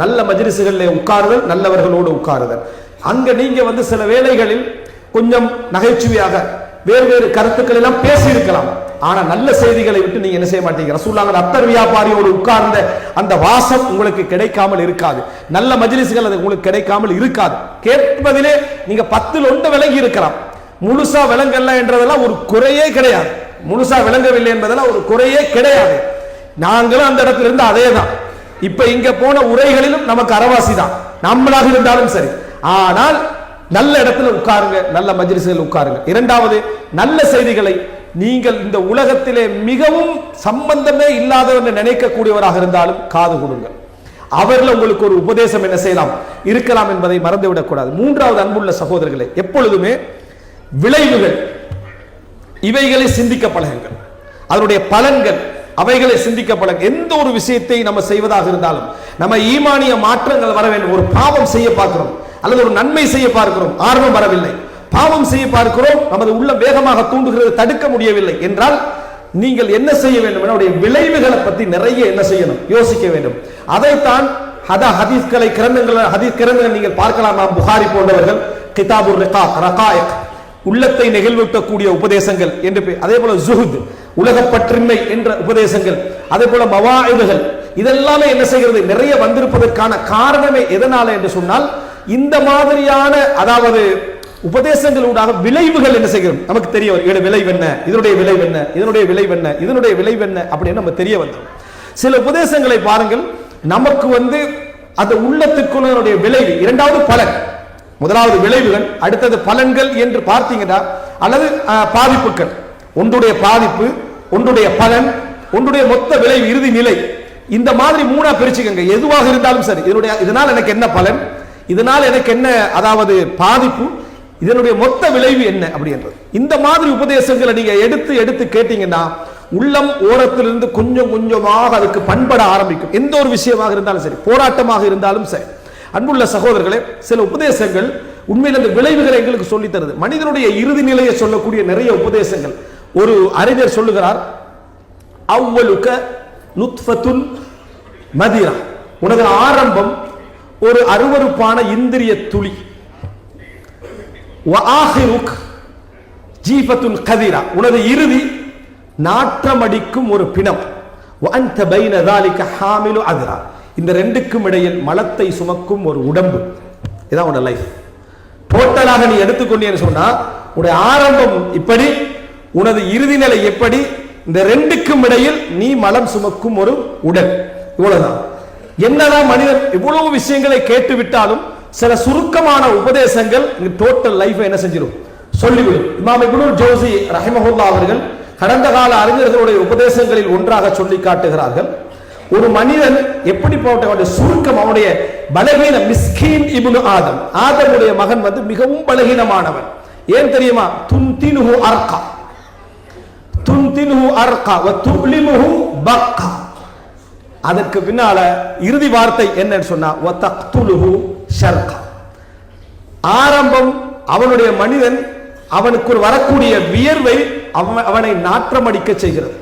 நல்ல மஜ்லிஸ்களிலே உட்காருதல், நல்லவர்களோடு உட்காருதல். அங்க நீங்க சில வேளைகளில் கொஞ்சம் நகைச்சுவையாக வேறு வேறு கருத்துக்கள் எல்லாம் பேசி இருக்கலாம். ஆனா நல்ல செய்திகளை விட்டு நீங்க என்ன செய்ய மாட்டீங்க. ரசூலுல்லாஹ் அத்தர் வியாபாரியோடு உட்கார்ந்த அந்த வாசம் உங்களுக்கு கிடைக்காமல் இருக்காது. நல்ல மஜ்லிஸ்கள் அது உங்களுக்கு கிடைக்காமல் இருக்காது. கேட்பதிலே நீங்க 10 ஒன்று விளங்கி இருக்கலாம், முழுசா விளங்கல்ல என்றதெல்லாம் ஒரு குறையே கிடையாது. முழுசா விளங்கவில்லை என்பதெல்லாம் ஒரு குறையே கிடையாது. நாங்களும் அந்த இடத்துல இருந்து அதே தான். இப்ப இங்க போன உரைகளிலும் நமக்கு அரவாசி தான், நம்மளாக இருந்தாலும் சரி. ஆனால் நல்ல இடத்துல உட்காருங்க, நல்ல மஜ்லிஸ்கள் உட்காருங்க. இரண்டாவது, நல்ல செய்திகளை நீங்கள் இந்த உலகத்திலே மிகவும் சம்பந்தமே இல்லாதவர்கள் நினைக்கக்கூடியவராக இருந்தாலும் காது கொடுங்கள். அவர்கள் உங்களுக்கு ஒரு உபதேசம் என்ன செய்யலாம், இருக்கலாம் என்பதை மறந்துவிடக் கூடாது. மூன்றாவது, அன்புள்ள சகோதரர்களே, எப்பொழுதுமே விளைவுகள் இவைகளை சிந்திக்க பழகுங்கள். அதனுடைய பலன்கள் அவைகளை சிந்திக்க பழக. எந்த ஒரு விஷயத்தை நம்ம செய்வதாக இருந்தாலும் நம்ம ஈமானிய மாற்றங்கள் வர வேண்டும். ஒரு பாவம் செய்ய பார்க்கிறோம் அல்லது ஒரு நன்மை செய்ய பார்க்கிறோம், ஆர்வம் வரவில்லை. பாவம் செய்ய பார்க்கிறோம், நமது உள்ளம் வேகமாக தூண்டுகிறது, தடுக்க முடியவில்லை என்றால் நீங்கள் என்ன செய்ய வேண்டும்? என்னுடைய விளைவுகளை பற்றி நிறைய என்ன செய்யணும், யோசிக்க வேண்டும். அதைத்தான் ஹதீஸ் கிரந்தங்கள் நீங்கள் பார்க்கலாம். புகாரி போன்றவர்கள் கிதாபுர் ரகாயிக், உள்ளத்தை நெகிழ்வூட்டக்கூடிய உபதேசங்கள் என்று, அதே போல ஜுஹுத், உலகப்பற்றின்மை என்ற உபதேசங்கள், அதே போல மவாயிதுகள், இதெல்லாமே என்ன செய்கிறது, நிறைய வந்திருப்பதற்கான காரணமே எதனால என்று சொன்னால் இந்த மாதிரியான அதாவது உபதேசங்களூடாக விளைவுகள் என்ன செய்கிறோம் நமக்கு தெரிய வரும். இதனுடைய விளைவு என்ன, இதனுடைய விளைவு என்ன, இதனுடைய விளைவு என்ன, இதனுடைய விளைவு என்ன அப்படின்னு நம்ம தெரிய வந்தோம். சில உபதேசங்களை பாருங்கள், நமக்கு அந்த உள்ளத்துக்குள்ள விளைவு. இரண்டாவது பலன், முதலாவது விளைவுகள், அடுத்தது பலன்கள் என்று பார்த்தீங்கன்னா, அல்லது பாதிப்புகள். ஒன்றுடைய பாதிப்பு, ஒன்றுடைய பலன், ஒன்றுடைய மொத்த விளைவு, இறுதி நிலை. இந்த மாதிரி மூணா பிரிச்சுக்கங்க. எதுவாக இருந்தாலும் சரி, இதனால் எனக்கு என்ன பலன், இதனால் எனக்கு என்ன அதாவது பாதிப்பு, இதனுடைய மொத்த விளைவு என்ன அப்படின்றது. இந்த மாதிரி உபதேசங்களை நீங்க எடுத்து எடுத்து கேட்டீங்கன்னா உள்ளம் ஓரத்திலிருந்து கொஞ்சம் கொஞ்சமாக அதுக்கு பண்பட ஆரம்பிக்கும். எந்த ஒரு விஷயமாக இருந்தாலும் சரி, போராட்டமாக இருந்தாலும் சரி. அன்புள்ள சகோதரர்களே, சில உபதேசங்கள் உண்மையில் அந்த விளைவுகளை எங்களுக்கு சொல்லி தருது. மனிதனுடைய இறுதி நிலையை சொல்லக்கூடிய நிறைய உபதேசங்கள். ஒரு அறிஞர் சொல்லுகிறார், அவ்வலுக நுத்ஃபத்துன் மதிரா, உனது ஆரம்பம் ஒரு அருவருப்பான இந்திரிய துளி, வஆஹிருக் ஜீஃபத்துன் கதிரா, உனது இறுதி நாற்றமடிக்கும் ஒரு பிணம், வஅன்த பைன ذلك ஹாமிலு அத்ரா, இந்த ரெண்டுக்கும் இடையில் மலத்தை சுமக்கும் ஒரு உடம்பு. இதான் உன்னோட லைஃப். டோட்டலாக நீ எடுத்துக்கொண்டேன்னு சொன்னா உன்னுடைய ஆரம்பம் இப்படி, உனது இறுதி நிலை எப்படி, இந்த ரெண்டுக்கும் இடையில் நீ மலம் சுமக்கும் ஒரு உடல். இவ்வளவுதான். என்னதான் மனிதன் இவ்வளவு விஷயங்களை கேட்டுவிட்டாலும் சில சுருக்கமான உபதேசங்கள் டோட்டல் லைஃபை என்ன செஞ்சிடும், சொல்லிவிடும். இமாம் இப்னுல் ஜௌஸி ரஹிமஹுல்லாஹ் அவர்கள் கடந்த கால அறிஞர்களுடைய உபதேசங்களில் ஒன்றாக சொல்லி காட்டுகிறார்கள். ஒரு மனிதன் எப்படிப்பட்ட சுருக்கம், அவனுடைய பலகீன, மிஸ்கீன் இப்னு ஆதம், ஆதமுடைய மகன் மிகவும் பலகீனமானவன். ஏன் தெரியுமா? துன்தினுஹு அர்கா, துன்தினுஹு அர்கா வ துலிமுஹு பக்கா. அதற்கு பின்னால இறுதி வார்த்தை என்னன்னு சொன்னா வ தக்துலுஹு ஷர்கா. ஆரம்பம் அவனுடைய மனிதன், அவனுக்கு வரக்கூடிய வியர்வை அவனை நாற்றமடிக்க செய்கிறது.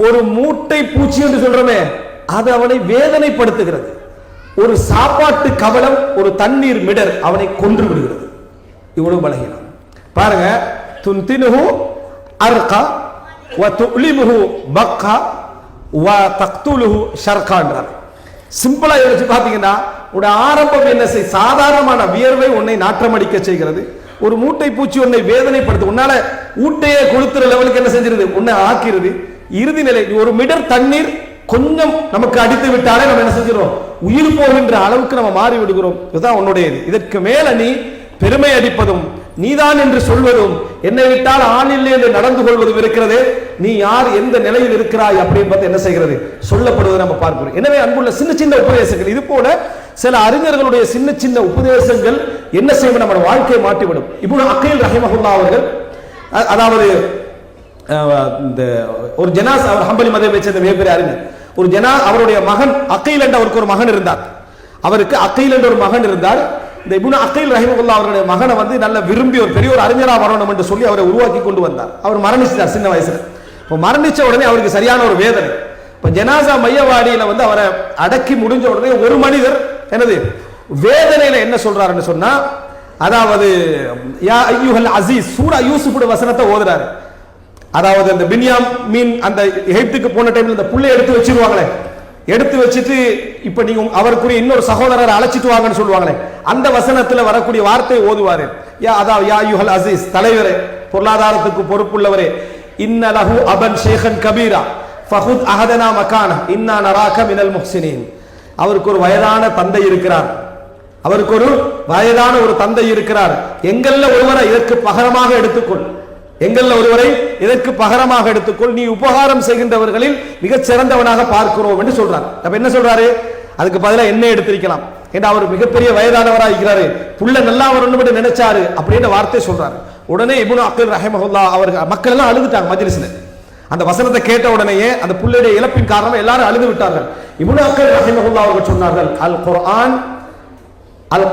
ஒரு மூட்டை பூச்சி என்று சொல்றமே, அது அவனை வேதனைப்படுத்துகிறது. ஒரு சாப்பாட்டு கவலம், ஒரு தண்ணீர் மிடர் அவனை கொன்று விடுகிறது. இவ்வளவு பலகீனம் பாருங்க. துன்தினுஹு அர்கா வ துலிமுஹு பக்கா வ தக்துலுஹு ஷர்கா என்றார். சிம்பிளா யோசிச்சு பாத்தீங்கன்னா, உடைய ஆரம்பம் என்ன செய், சாதாரணமான வியர்வை உன்னை நாற்றமடிக்க செய்கிறது. ஒரு மூட்டை பூச்சி உன்னை வேதனைப்படுத்து, உன்னால ஊட்டையே கொளுத்துற லெவலுக்கு என்ன செஞ்சிருது, உன்னை ஆக்கிறது. இறுதி நிலை, ஒரு மிடர் தண்ணீர் கொஞ்சம் நமக்கு அடித்து விட்டாலே நம்ம என்ன செஞ்சிடும், உயிர் போகின்ற அளவுக்கு நம்ம மாறி விடுகிறோம். இதுதான் உன்னுடையது. இதற்கு மேல நீ பெருமை அடிப்பதும் நீதான் என்று சொல்வதும், என்னை விட்டால் ஆள் இல்லை என்று நடந்து கொள்வதும் இருக்கிறது. நீ யார், எந்த நிலையில் இருக்கிறாய் அப்படின்னு பார்த்து என்ன செய்கிறது, சொல்லப்படுவதை நம்ம பார்க்கிறோம். எனவே அன்புள்ள சின்ன சின்ன உபதேசங்கள், இது போல சில அறிஞர்களுடைய சின்ன சின்ன உபதேசங்கள் என்ன செய்யும், நம்ம வாழ்க்கையை மாற்றிவிடும். இப்னு அகீல் ரஹிமஹுல்லாஹ் அவர்கள், அதாவது இந்த ஒரு ஜனாஸ், அவர் ஹம்பலி மதத்தை சேர்ந்த மிகப்பெரிய அறிஞர். ஒரு அவருடைய மகன் அகீல் என்ற அவருக்கு ஒரு மகன் இருந்தார். அவருக்கு அகீல் என்ற ஒரு மகன் இருந்தார். இந்த இப்னு அகீல் ரஹிமஹுல்லாஹ் அவருடைய மகனை நல்ல விரும்பி ஒரு பெரிய ஒரு அறிஞரா வரணும் என்று சொல்லி அவரை உருவாக்கி கொண்டு வந்தார். அவர் மரணிச்சார் சின்ன வயசுல. மரணிச்ச உடனே அவருக்கு சரியான ஒரு வேதனை. இப்ப ஜனாசா மையவாடியில வந்து அவரை அடக்கி முடிஞ்ச உடனே ஒரு மனிதர் என்னது வேதனையில என்ன சொல்றாருன்னு சொன்னா, அதாவது யா அய்யுஹல் அசீஸ் சூரா யூசுஃபோட வசனத்தை ஓதுறாரு. அதாவது அந்த பின்யாமீன் அந்த எகிப்துக்கு போன டைம்ல இந்த புள்ளை எடுத்து வச்சிருவாங்களே, எடுத்து வச்சுட்டு இப்ப நீங்க அவருக்குரிய இன்னொரு சகோதரரை அழைச்சிட்டு வாங்கன்னு சொல்லுவாங்களே, அந்த வசனத்துல வரக்கூடிய வார்த்தையை ஓதுவாரு. அதாவது யா அய்யுஹல் அசீஸ் தலைவரே, பொருளாதாரத்துக்கு பொறுப்புள்ளவரே, இன்ன லஹு அபன் ஷேഖன் கபீரா ஃபஹுத் அஹதனா மகானா இன்னா நராக மினல் முஹ்சினீன். அவருக்கு ஒரு வயதான தந்தை இருக்கிறார், அவருக்கு ஒரு வயதான ஒரு தந்தை இருக்கிறார். எங்கள்ல ஒருவரை இதற்கு பகரமாக எடுத்துக்கொள், எங்கள்ல ஒருவரை இதற்கு பகரமாக எடுத்துக்கொள், நீ உபகாரம் செய்கின்றவர்களில் மிகச் சிறந்தவனாக பார்க்கிறோம் என்று சொல்றார். அப்ப என்ன சொல்றாரு, அதுக்கு பதிலா என்ன எடுத்திருக்கலாம் என்று அவர் மிகப்பெரிய வயதானவராக இருக்கிறாரு, புள்ள நல்லா வரணும் நினைச்சாரு அப்படின்ற வார்த்தை சொல்றாரு. உடனே இப்னு அக்கீல் ரஹிமஹுல்லா அவர்கள் மக்கள் எல்லாம் அழுதுட்டாங்க மஜ்லிஸ்ல. அந்த வசனத்தை கேட்ட உடனேயே அந்த புள்ளையுடைய இழப்பின் காரணமா எல்லாரும் அழுது விட்டார்கள். இப்னு அக்கீல் ரஹிமஹுல்லா அவர்கள் சொன்னார்கள், அல்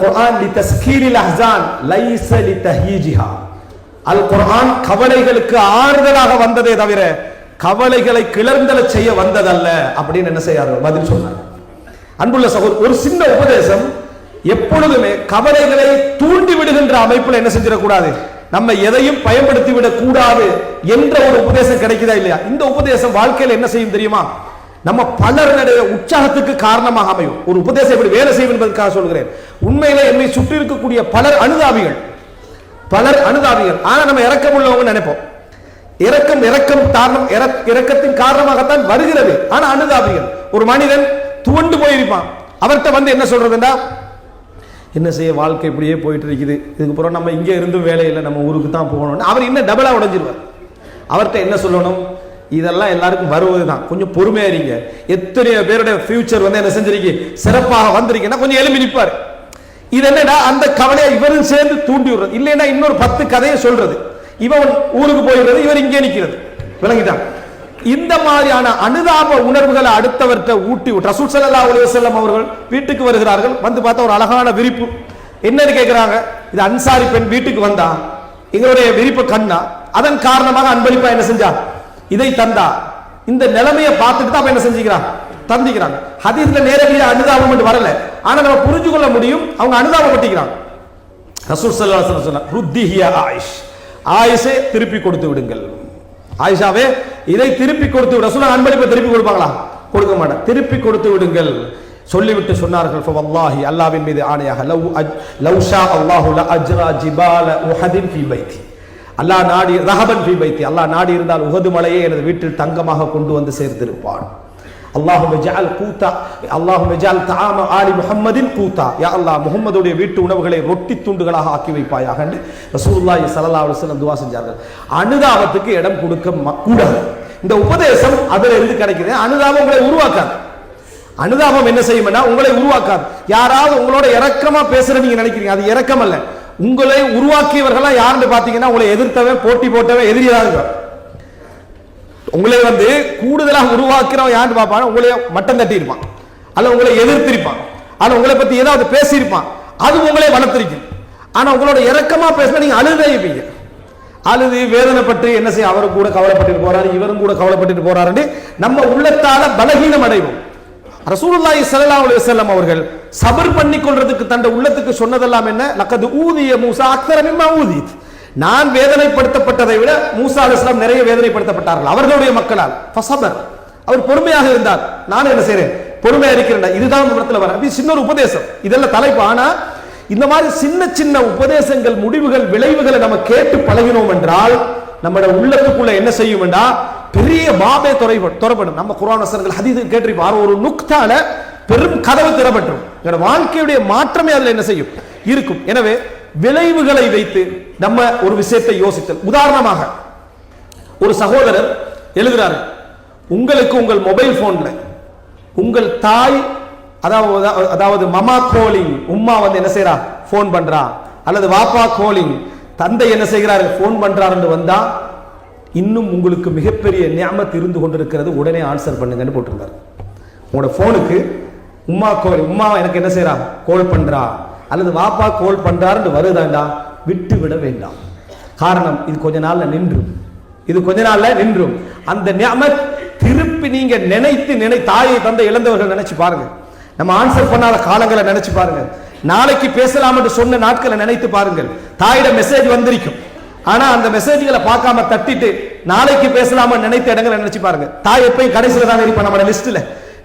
குர்ஆன் லிதஸ்கீரில் அஹ்ஸான் லைஸ லிதஹீஜிஹா. அல் குர்ஆன் கவலைகளுக்கு ஆறுதலாக வந்ததே தவிர கவலைகளை கிளர்ந்தல செய்ய வந்ததல்ல அப்படின்னு என்ன செய்யாரு பதில் சொன்னார். அன்புள்ள சகோதரர், ஒரு சின்ன உபதேசம் எப்பொழுதுமே கவலைகளை தூண்டி விடுகின்ற அமைப்புல என்ன செஞ்சிடக்கூடாது, நம்ம எதையும் பயன்படுத்தி விடக் கூடாது என்ற ஒரு உபதேசம் கிடைக்குதா இல்லையா? இந்த உபதேசம் வாழ்க்கையில் என்ன செய்யும் தெரியுமா, நம்ம பலருடைய உற்சாகத்துக்கு காரணமாக அமையும். ஒரு உபதேசம் எப்படி வேலை செய்யும் என்பதற்காக சொல்கிறேன். உண்மையில என்னை சுற்றி இருக்கக்கூடிய பலர் அனுதாபிகள், ஆனா நம்ம இரக்கம் உள்ளவங்க நினைப்போம். இரக்கத்தின் காரணமாகத்தான் வருகிறது, ஆனா அனுதாபிகள். ஒரு மனிதன் துவண்டு போயிருப்பான், அவர்கிட்ட வந்து என்ன சொல்றதுன்னா, என்ன செய்ய வாழ்க்கை இப்படியே போயிட்டு இருக்குது, இதுக்கு அப்புறம் நம்ம இங்கே இருந்தும் வேலை இல்லை, நம்ம ஊருக்கு தான் போகணும். அவர் இன்னும் டபுளா உடைஞ்சிருவார். அவர்கிட்ட என்ன சொல்லணும், இதெல்லாம் எல்லாருக்கும் வருவதுதான், கொஞ்சம் பொறுமையா இருங்க. எத்தனையோ பேருடைய ஃபியூச்சர் வந்து என்ன செஞ்சிருக்கீங்க, சிறப்பாக வந்திருக்கீங்கன்னா கொஞ்சம் எழுப்பி நிற்பாரு. இது என்னடா அந்த கவலையை இவரும் சேர்ந்து தூண்டி விடுறது, இல்லைன்னா இன்னொரு 10 கதையை சொல்றது, இவன் ஊருக்கு போயிடுறது, இவர் இங்கே நிற்கிறது. விளங்கிட்டான்? இந்த மாதிரியான அனுதாப உணர்வுகளை அடுத்தவர்கிட்ட ஊட்டி ரசூல் ஸல்லல்லாஹு அலைஹி வஸல்லம் அவர்கள் வீட்டுக்கு வருகிறார்கள். வந்து பார்த்தா ஒரு அழகான விரிப்பு. என்னன்னு கேட்கிறாங்க, இது அன்சாரி பெண் வீட்டுக்கு வந்தா, எங்களுடைய விரிப்பு கண்ணா, அதன் காரணமாக அன்பளிப்பா என்ன செஞ்சா, இதை தந்தா. இந்த நிலைமையை பார்த்துட்டு தான் என்ன செஞ்சுக்கிறான், தந்திக்கிறாங்க. ஹதீஸ்ல நேரடியாக அனுதாபம் என்று வரல, ஆனா நம்ம புரிஞ்சு கொள்ள முடியும் அவங்க அனுதாபப்பட்டிக்கிறாங்க. ரசூல் ஸல்லல்லாஹு அலைஹி வஸல்லம் சொன்னார், ருத்திஹியா ஆயிஷ், ஆயிஷை திருப்பி கொடுத்து விடுங்கள். ஆயிஷாவே இதை திருப்பி கொடுத்து விட. ரசூல் அன்பளிப்பை திருப்பி கொடுப்பாங்களா? கொடுக்க மாட்டாங்க. திருப்பி கொடுத்து விடுங்கள் சொல்லிவிட்டு சொன்னார்கள், ஃபவல்லாஹி அல்லாஹ்வின் மீது ஆணையாக, லவ் ஷா அல்லாஹு லஅஜ்ரா ஜிபால உஹதின் ஃபீ பைத்தி, அல்லாஹ் நாடி ரஹபன் ஃபீ பைத்தி, அல்லாஹ் நாடி இருந்தால் உஹது மலையை எனது வீட்டில் தங்கமாக கொண்டு வந்து சேர்த்திருப்பான். அல்லாஹும்ம ஜஅல் கூதா, அல்லாஹும்ம ஜஅல் தஆம ஆலி முஹம்மதின் கூதா, யா அல்லாஹ் முஹம்மதுடைய வீட்டு உணவுகளை ரொட்டி துண்டுகளாக ஆக்கி வைப்பாயாக என்று ரசூலுல்லாஹி ஸல்லல்லாஹு அலைஹி வஸல்லம் துஆ செஞ்சார்கள். அனுதாபத்துக்கு இடம் கொடுக்க கூடாது. இந்த உபதேசம் அதுல இருந்து கிடைக்குது. அனுதாபம் உங்களை உருவாக்காது. அனுதாபம் என்ன செய்யும்னா உங்களை உருவாக்காது. யாராவது உங்களோட இரக்கமா பேசுற நீங்க நினைக்கிறீங்க, அது இரக்கம் அல்ல. உங்களை உருவாக்கியவர்களா யாருன்னு பாத்தீங்கன்னா உங்களை எதிர்த்தவன், போட்டி போட்டவன், எதிரியாக. உங்களை வந்து கூடுதலாக உருவாக்கிறவன் யாருன்னு பார்ப்பான், உங்களை மட்டம் தட்டி இருப்பான், அல்ல உங்களை எதிர்த்திருப்பான், அல்ல உங்களை பத்தி ஏதாவது பேசியிருப்பான், அது உங்களை வளர்த்திருக்கும். ஆனா உங்களோட இரக்கமா பேசினா நீங்க அழுதைப்பீங்க. அழுது வேதனைப்பட்டு என்ன செய்ய, அவரும் கூட கவலைப்பட்டு போறாரு, இவரும் கூட கவலைப்பட்டு போறாரு, நம்ம உள்ளத்தால பலகீனம் அடைவோம். ரசூலுல்லாஹி ஸல்லல்லாஹு அலைஹி வஸல்லம் அவர்கள் சபர் பண்ணி கொள்றதுக்கு தன் உள்ளத்துக்கு சொன்னதெல்லாம் என்ன, லக்கது ஊதிய மூசா அக்தர மிம்மா ஊதித், நான் வேதனைப்படுத்தப்பட்டதை விட மூசா அலைஹிஸ்ஸலாம் நிறைய வேதனைப்படுத்தப்பட்டார்கள் அவர்களுடைய மக்களால். ஃபஸபர், அவர் பொறுமையாக இருந்தார். நான் என்ன செய்றேன், பொறுமையா இருக்கிறேன். இதுதான் இடத்துல வர சின்ன ஒரு உபதேசம், இதெல்லாம் தலைப்பு. ஆனா இந்த மாதிரி சின்ன சின்ன உபதேசங்கள், முடிவுகள், விளைவுகளை நம்ம கேட்டு பழகினோம் என்றால் நம்மளோட உள்ளத்துக்குள்ள என்ன செய்யும் என்றா பெரிய பாபே துறப்படும். நம்ம குர்ஆன் வசனங்கள் ஹதீஸ் கேட்டிருப்பார், ஒரு நுக்தால பெரும் கதவு திறப்பட்டும். என்னோட வாழ்க்கையுடைய மாற்றமே அதுல என்ன செய்யும் இருக்கும். எனவே விளைவுகளை வைத்து நம்ம ஒரு விஷயத்தை யோசித்தல். உதாரணமாக ஒரு சகோதரர் எழுதுறாரு, உங்களுக்கு உங்கள் மொபைல் போன்ல உங்கள் தாய், அதாவது மமா கோலிங், உம்மா வந்து என்ன செய்யறா, போன் பண்றா, அல்லது வாப்பா கோலிங், தந்தை என்ன செய்கிறாரு, போன் பண்றாரு என்று வந்தா இன்னும் உங்களுக்கு மிகப்பெரிய நியாமத் இருந்து கொண்டிருக்கிறது, உடனே ஆன்சர் பண்ணுங்கன்னு போட்டிருந்தார். உங்களோட போனுக்கு உம்மா கோல், உம்மா எனக்கு என்ன செய்யறா, கோல் பண்றா, அல்லது வாப்பா கோல் பண்றாருன்னு வருதாண்டா, விட்டு விட வேண்டாம். காரணம், இது கொஞ்ச நாள்ல நின்றும், இது கொஞ்ச நாள்ல நின்றும். அந்த நியாமத் திருப்பி திருப்பி நீங்க நினை தாயை தந்தை இழந்தவர்கள் நினைச்சு பாருங்க. நம்ம ஆன்சர் பண்ணாத காலங்களை நினைச்சு பாருங்க. நாளைக்கு பேசலாம் என்று சொன்ன நாட்களை நினைத்து பாருங்கள். தாயிட மெசேஜ் வந்திருக்கும், ஆனா அந்த மெசேஜ்களை பார்க்காம தட்டிட்டு நாளைக்கு பேசலாம நினைத்த இடங்களை நினைச்சு பாருங்க. தாய் எப்பயும் கடைசியில தான் இருப்பா நம்ம லிஸ்ட்ல.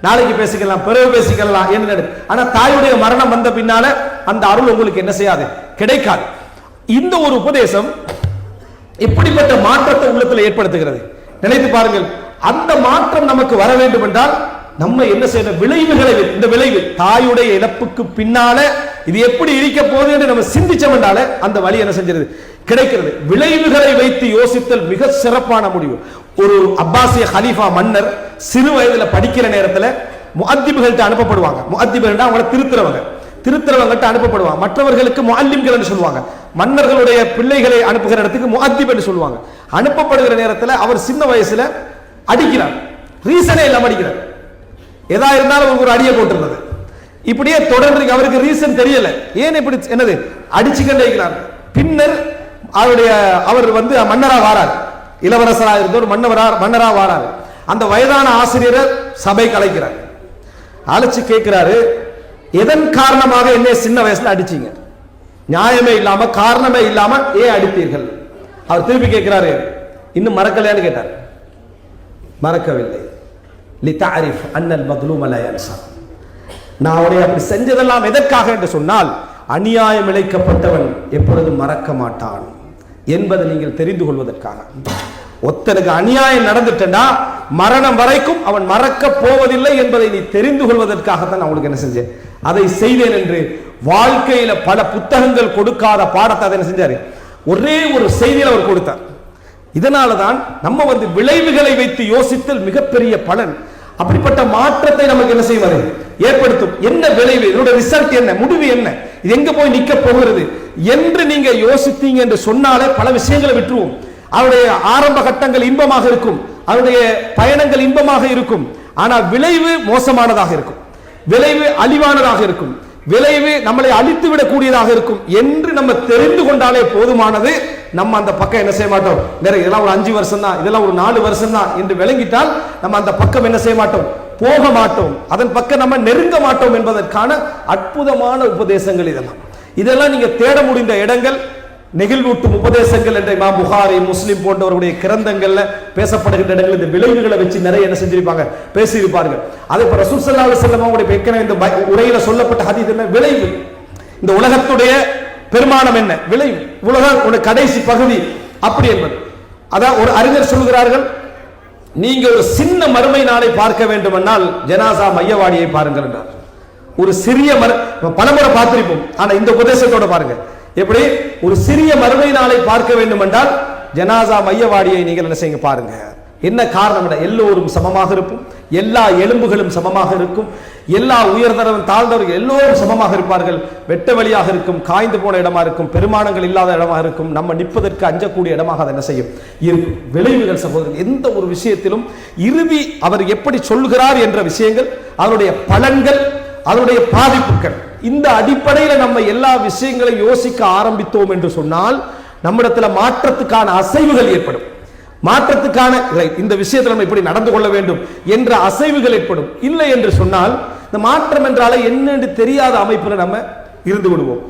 நாளைக்கு பேசிக்கலாம், பிறகு பேசிக்கலாம் என்ன. ஆனா தாயுடைய மரணம் வந்த பின்னால அந்த அருள் உங்களுக்கு என்ன செய்யாது, கிடைக்காது. இந்த ஒரு உபதேசம் இப்படிப்பட்ட மாற்றத்தை உள்ளத்தில் ஏற்படுத்துகிறது. நினைத்து பாருங்கள். அந்த மாற்றம் நமக்கு வர வேண்டும் என்றால் நம்ம என்ன செய்யணும், விளைவுகளை, இந்த விளைவு தாயுடைய இழப்புக்கு பின்னால இது எப்படி இருக்க போகுது என்று நம்ம சிந்திச்சோம் என்றாலே அந்த வழி என்ன செஞ்சிருது, கிடைக்கிறது. விளைவுகளை வைத்து யோசித்தல் மிக சிறப்பான முடிவு. ஒரு அப்பாசிய ஹலீஃபா மன்னர் சிறு வயதுல படிக்கிற நேரத்தில் முஅத்திபுகள்கிட்ட அனுப்பப்படுவாங்க. முஅத்திபுகள்னா அவங்கள திருத்துறவங்கள்ட்ட அனுப்பப்படுவாங்க. மற்றவர்களுக்கு முஅல்லிம்கள் என்று சொல்லுவாங்க. மன்னர்களுடைய பிள்ளைகளை அனுப்புகிற இடத்துக்கு முஅத்திப் என்று சொல்லுவாங்க. அனுப்பப்படுகிற நேரத்தில் அவர் சின்ன வயசுல அடிக்கிறார், ரீசனே இல்லாம அடிக்கிறார். எதா இருந்தாலும் ஒரு அடியை போட்டுருந்தது. இப்படியே தொடர்ந்து அவருக்கு ரீசன் தெரியல, ஏன் இப்படி என்னது அடிச்சுக்கொண்டே இருக்கிறார். பின்னர் அவர் வந்து மன்னரா வாரார், இளவரசராக இருந்தவர் மன்னரா வாரார். அந்த வயதான ஆசிரியரை சபை கலைக்கிறார். அழைச்சு கேட்கிறாரு, எதன் காரணமாக என்ன சின்ன வயசுல அடிச்சீங்க, நியாயமே இல்லாம காரணமே இல்லாம ஏன் அடித்தீர்கள். அவர் திருப்பி கேட்கிறாரு, இன்னும் மறக்கலையான்னு கேட்டார். மறக்கவில்லை. லிதஅரிஃப் அன்னல் மத்லூம லா யன்ஸா. நான் அவனை அப்படி செஞ்சதெல்லாம் எதற்காக என்று சொன்னால், அநியாயம் இழைக்கப்பட்டவன் எப்பொழுதும் மறக்க மாட்டான் என்பதை நீங்கள் தெரிந்து கொள்வதற்காக. ஒருத்தனுக்கு அநியாயம் நடந்துட்டா மரணம் வரைக்கும் அவன் மறக்க போவதில்லை என்பதை நீ தெரிந்து கொள்வதற்காகத்தான் அவனுக்கு என்ன செஞ்சேன், அதை செய்தேன் என்று வாழ்க்கையில பல புத்தகங்கள் கொடுக்காத பாடத்தை அதை என்ன செஞ்சாரு, ஒரே ஒரு செய்தியில் அவர் கொடுத்தார். இதனாலதான் நம்ம வந்து விளைவுகளை வைத்து யோசித்தல் மிகப்பெரிய பலன். அப்படிப்பட்ட மாற்றத்தை நமக்கு என்ன செய்வாரு, ஏற்படுத்தும். என்ன விளைவு, இதனுடைய ரிசல்ட் என்ன, முடிவு என்ன, இது எங்க போய் நிக்க போகிறது என்று நீங்க யோசித்தீங்க என்று சொன்னாலே பல விஷயங்களை விட்டுருவோம். அவருடைய ஆரம்ப கட்டங்கள் இன்பமாக இருக்கும், அவருடைய பயணங்கள் இன்பமாக இருக்கும். ஆனால் விளைவு மோசமானதாக இருக்கும், விளைவு அழிவானதாக இருக்கும், விளைவு நம்மளை அழித்து விடக்கூடியதாக இருக்கும் என்று நம்ம தெரிந்து கொண்டாலே போதுமானது. நம்ம அந்த பக்கம் என்ன செய்ய மாட்டோம், நிறைய இதெல்லாம் ஒரு 5 வருஷம் தான், இதெல்லாம் ஒரு 4 வருஷம் தான் என்று விளங்கிட்டால் நம்ம அந்த பக்கம் என்ன செய்ய மாட்டோம், போக மாட்டோம், அதன் பக்கம் நம்ம நெருங்க மாட்டோம் என்பதற்கான அற்புதமான உபதேசங்கள் இதெல்லாம் நீங்க தேட முடிந்த இடங்கள். நெகிழ்வூட்டும் உபதேசங்கள் என்ற இமாம் புகாரி, முஸ்லிம் போன்றவருடைய கிரந்தங்கள்ல பேசப்படுகின்ற இடங்கள் இந்த விளைவுகளை வச்சு நிறைய என்ன செஞ்சிருப்பாங்க, பேசியிருப்பார்கள். அதே போல ரசூல் ஸல்லல்லாஹு அலைஹி வஸல்லம் அவருடைய ஏற்கனவே இந்த உரையில சொல்லப்பட்ட ஹதீஸ் என்ன, விளைவு. இந்த உலகத்துடைய பெருமானம் என்ன, விளைவு. உலக கடைசி பகுதி அப்படி என்பது. அதான் ஒரு அறிஞர் சொல்கிறார்கள், நீங்க ஒரு சின்ன மறுமை நாளை பார்க்க வேண்டுமென்றால் ஜனாசா மையவாடியை பாருங்கள் என்றார். ஒரு சிறிய பலமுறை பார்த்திருப்போம், ஆனா இந்த உபதேசத்தோட பாருங்க. எப்படி ஒரு சிறிய மறுமை நாளை பார்க்க வேண்டும் என்றால் ஜனாசா மையவாடியை நீங்கள் என்ன செய்யுங்க, பாருங்க. என்ன காரணம், எல்லோரும் சமமாக இருக்கும், எல்லா எலும்புகளும் சமமாக இருக்கும், எல்லா உயர்தரவன் தாழ்ந்தவர்கள் எல்லோரும் சமமாக இருப்பார்கள். வெட்ட வழியாக இருக்கும், காய்ந்து போன இடமா இருக்கும், பெருமானங்கள் இல்லாத இடமாக இருக்கும், நம்ம நிற்பதற்கு அஞ்சக்கூடிய இடமாக அதை என்ன செய்யும் இருக்கும். விளைவுகள் சகோதரர், எந்த ஒரு விஷயத்திலும் இறுதி அவர் எப்படி சொல்கிறார் என்ற விஷயங்கள், அதனுடைய பலன்கள், அதனுடைய பாதிப்புகள், இந்த அடிப்படையில் நம்ம எல்லா விஷயங்களையும் யோசிக்க ஆரம்பித்தோம் என்று சொன்னால் நம்மிடத்துல மாற்றத்துக்கான அசைவுகள் ஏற்படும். மாற்றத்துக்கான இந்த விஷயத்தில் நம்ம இப்படி நடந்து கொள்ள வேண்டும் என்ற அசைவுகள் ஏற்படும். இல்லை என்று சொன்னால் இந்த மாற்றம் என்றாலே என்னென்று தெரியாத அமைப்பில் நம்ம இருந்து விடுவோம்.